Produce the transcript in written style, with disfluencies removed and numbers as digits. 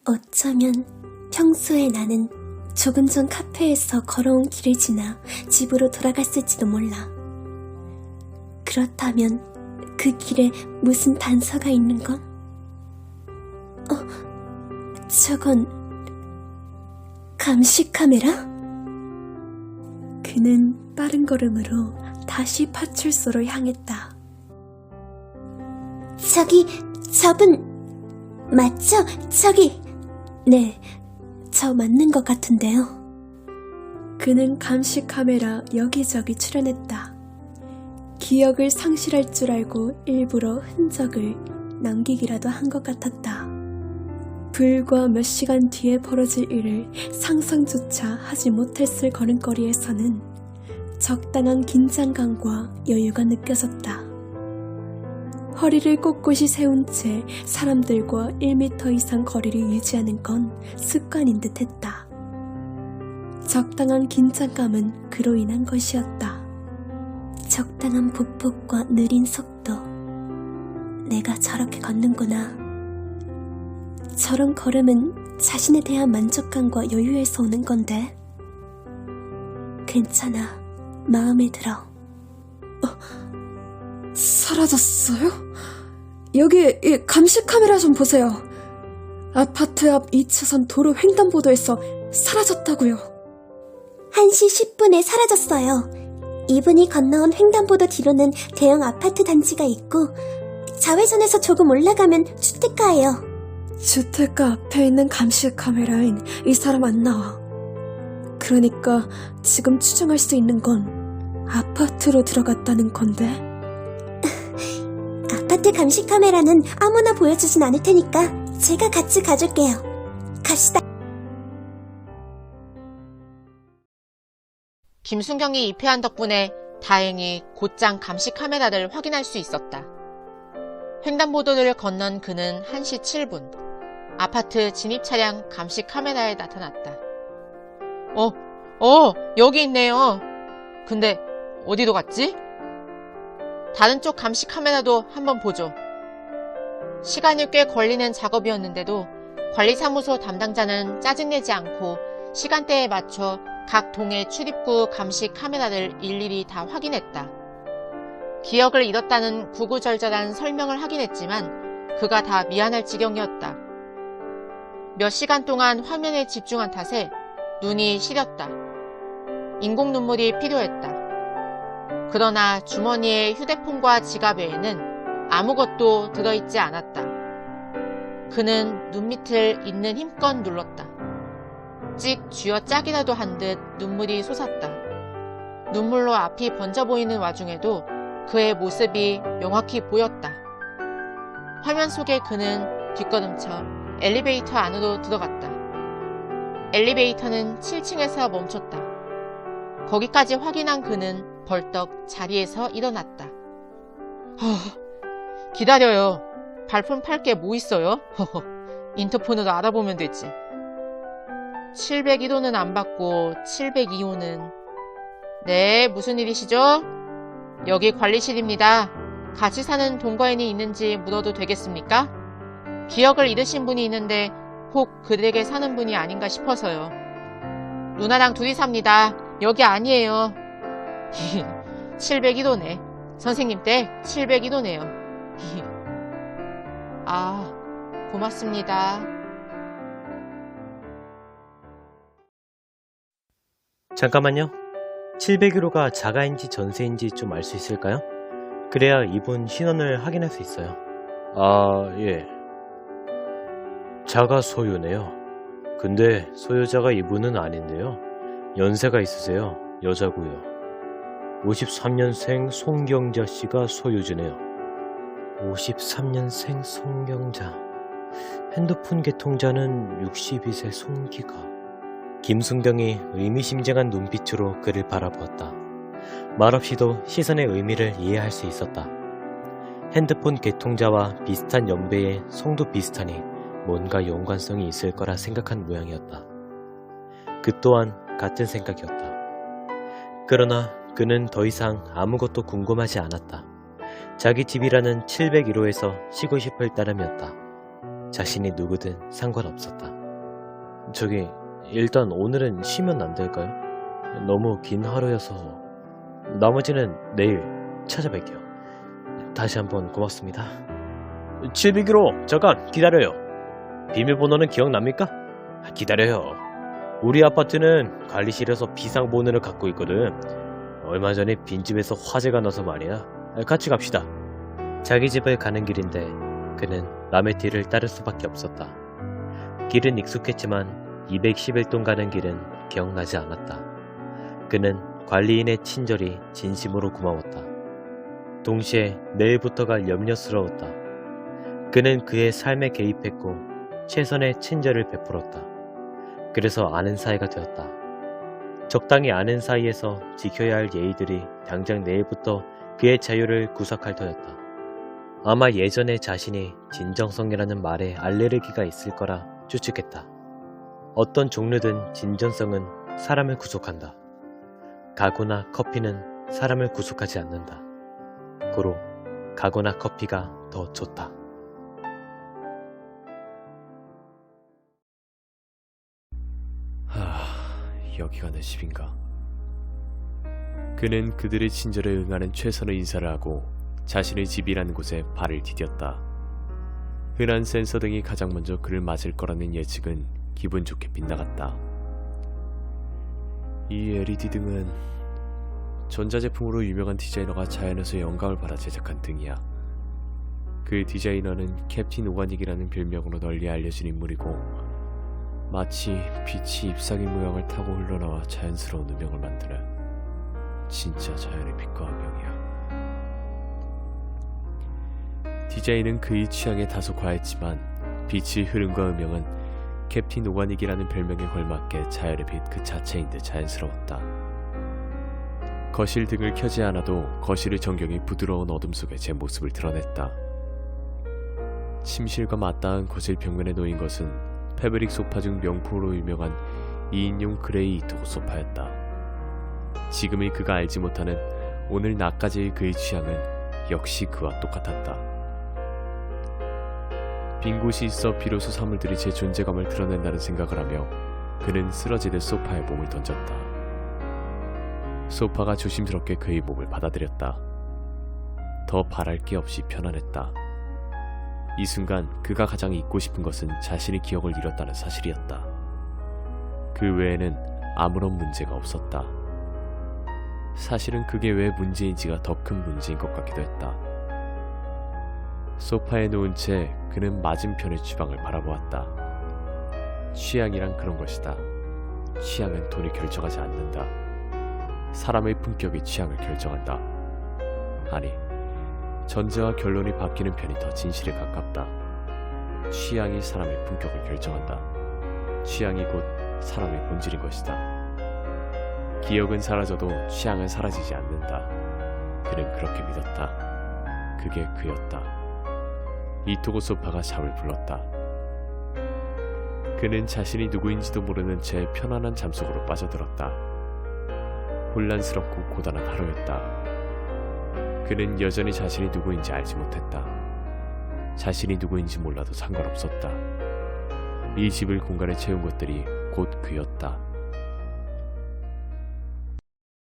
어쩌면 평소에 나는 조금 전 카페에서 걸어온 길을 지나 집으로 돌아갔을지도 몰라. 그렇다면 그 길에 무슨 단서가 있는 건? 저건 감시 카메라? 그는 빠른 걸음으로 다시 파출소로 향했다. 저분 맞죠? 네, 저 맞는 것 같은데요. 그는 감시 카메라 여기저기 출연했다. 기억을 상실할 줄 알고 일부러 흔적을 남기기라도 한 것 같았다. 불과 몇 시간 뒤에 벌어질 일을 상상조차 하지 못했을 걸음걸이에서는 적당한 긴장감과 여유가 느껴졌다. 허리를 꼿꼿이 세운 채 사람들과 1m 이상 거리를 유지하는 건 습관인 듯 했다. 적당한 긴장감은 그로 인한 것이었다. 적당한 보폭과 느린 속도. 내가 저렇게 걷는구나. 저런 걸음은 자신에 대한 만족감과 여유에서 오는 건데. 괜찮아. 마음에 들어. 사라졌어요? 여기 이 감시 카메라 좀 보세요. 아파트 앞 2차선 도로 횡단보도에서 사라졌다고요. 1시 10분에 사라졌어요. 이분이 건너온 횡단보도 뒤로는 대형 아파트 단지가 있고 좌회전해서 조금 올라가면 주택가예요. 주택가 앞에 있는 감시 카메라엔 이 사람 안 나와. 그러니까 지금 추정할 수 있는 건 아파트로 들어갔다는 건데. 아파트 감시 카메라는 아무나 보여주진 않을 테니까 제가 같이 가줄게요. 갑시다. 김순경이 입회한 덕분에 다행히 곧장 감시 카메라를 확인할 수 있었다. 횡단보도를 건넌 그는 1시 7분 아파트 진입 차량 감시 카메라에 나타났다. 여기 있네요. 근데 어디로 갔지? 다른 쪽 감시 카메라도 한번 보죠. 시간이 꽤 걸리는 작업이었는데도 관리사무소 담당자는 짜증내지 않고 시간대에 맞춰 각 동의 출입구 감시 카메라를 일일이 다 확인했다. 기억을 잃었다는 구구절절한 설명을 하긴 했지만 그가 다 미안할 지경이었다. 몇 시간 동안 화면에 집중한 탓에 눈이 시렸다. 인공 눈물이 필요했다. 그러나 주머니에 휴대폰과 지갑 외에는 아무것도 들어있지 않았다. 그는 눈밑을 있는 힘껏 눌렀다. 찍 쥐어짜기라도 한 듯 눈물이 솟았다. 눈물로 앞이 번져 보이는 와중에도 그의 모습이 명확히 보였다. 화면 속에 그는 뒷걸음쳐 엘리베이터 안으로 들어갔다. 엘리베이터는 7층에서 멈췄다. 거기까지 확인한 그는 벌떡 자리에서 일어났다. 기다려요. 발품 팔 게 뭐 있어요? 인터폰으로 알아보면 되지. 701호는 안 받고 702호는... 네, 무슨 일이시죠? 여기 관리실입니다. 같이 사는 동거인이 있는지 물어도 되겠습니까? 기억을 잃으신 분이 있는데 혹 그댁에 사는 분이 아닌가 싶어서요. 누나랑 둘이 삽니다. 여기 아니에요. 701호네. 선생님 댁 701호네요. 아, 고맙습니다. 잠깐만요. 701호가 자가인지 전세인지 좀 알 수 있을까요? 그래야 이분 신원을 확인할 수 있어요. 아, 예. 자가 소유네요. 근데 소유자가 이분은 아닌데요. 연세가 있으세요. 여자고요. 53년생 송경자 씨가 소유주네요. 53년생 송경자. 핸드폰 개통자는 62세 송기가. 김순경이 의미심장한 눈빛으로 그를 바라보았다. 말없이도 시선의 의미를 이해할 수 있었다. 핸드폰 개통자와 비슷한 연배의 송도 비슷하니 뭔가 연관성이 있을 거라 생각한 모양이었다. 그 또한 같은 생각이었다. 그러나 그는 더 이상 아무것도 궁금하지 않았다. 자기 집이라는 701호에서 쉬고 싶을 따름이었다. 자신이 누구든 상관없었다. 저기, 일단 오늘은 쉬면 안 될까요? 너무 긴 하루여서 나머지는 내일 찾아뵐게요. 다시 한번 고맙습니다. 701호, 잠깐 기다려요. 비밀번호는 기억납니까? 기다려요. 우리 아파트는 관리실에서 비상번호를 갖고 있거든. 얼마 전에 빈집에서 화재가 나서 말이야. 같이 갑시다. 자기 집을 가는 길인데 그는 남의 뒤를 따를 수밖에 없었다. 길은 익숙했지만 211동 가는 길은 기억나지 않았다. 그는 관리인의 친절이 진심으로 고마웠다. 동시에 내일부터가 염려스러웠다. 그는 그의 삶에 개입했고 최선의 친절을 베풀었다. 그래서 아는 사이가 되었다. 적당히 아는 사이에서 지켜야 할 예의들이 당장 내일부터 그의 자유를 구석할 터였다. 아마 예전에 자신이 진정성이라는 말에 알레르기가 있을 거라 추측했다. 어떤 종류든 진정성은 사람을 구속한다. 가구나 커피는 사람을 구속하지 않는다. 고로 가구나 커피가 더 좋다. 여기가 내 집인가? 그는 그들의 친절에 응하는 최선의 인사를 하고 자신의 집이라는 곳에 발을 디뎠다. 흔한 센서 등이 가장 먼저 그를 맞을 거라는 예측은 기분 좋게 빗나갔다. 이 LED 등은 전자제품으로 유명한 디자이너가 자연에서 영감을 받아 제작한 등이야. 그 디자이너는 캡틴 오가닉이라는 별명으로 널리 알려진 인물이고 마치 빛이 잎사귀 모양을 타고 흘러나와 자연스러운 음영을 만드는 진짜 자연의 빛과 음영이야. 디자인은 그의 취향에 다소 과했지만 빛의 흐름과 음영은 캡틴 오가닉이라는 별명에 걸맞게 자연의 빛 그 자체인 듯 자연스러웠다. 거실 등을 켜지 않아도 거실의 전경이 부드러운 어둠 속에 제 모습을 드러냈다. 침실과 맞닿은 거실 벽면에 놓인 것은 패브릭 소파 중 명품으로 유명한 2인용 그레이 이토고 소파였다. 지금의 그가 알지 못하는 오늘 낮까지의 그의 취향은 역시 그와 똑같았다. 빈 곳이 있어 비로소 사물들이 제 존재감을 드러낸다는 생각을 하며 그는 쓰러지듯 소파에 몸을 던졌다. 소파가 조심스럽게 그의 몸을 받아들였다. 더 바랄 게 없이 편안했다. 이 순간 그가 가장 잊고 싶은 것은 자신의 기억을 잃었다는 사실이었다. 그 외에는 아무런 문제가 없었다. 사실은 그게 왜 문제인지가 더 큰 문제인 것 같기도 했다. 소파에 누운 채 그는 맞은편의 주방을 바라보았다. 취향이란 그런 것이다. 취향은 돈이 결정하지 않는다. 사람의 품격이 취향을 결정한다. 아니, 전제와 결론이 바뀌는 편이 더 진실에 가깝다. 취향이 사람의 품격을 결정한다. 취향이 곧 사람의 본질인 것이다. 기억은 사라져도 취향은 사라지지 않는다. 그는 그렇게 믿었다. 그게 그였다. 이토고 소파가 잠을 불렀다. 그는 자신이 누구인지도 모르는 채 편안한 잠속으로 빠져들었다. 혼란스럽고 고단한 하루였다. 그는 여전히 자신이 누구인지 알지 못했다. 자신이 누구인지 몰라도 상관없었다. 이 집을 공간에 채운 것들이 곧 그였다.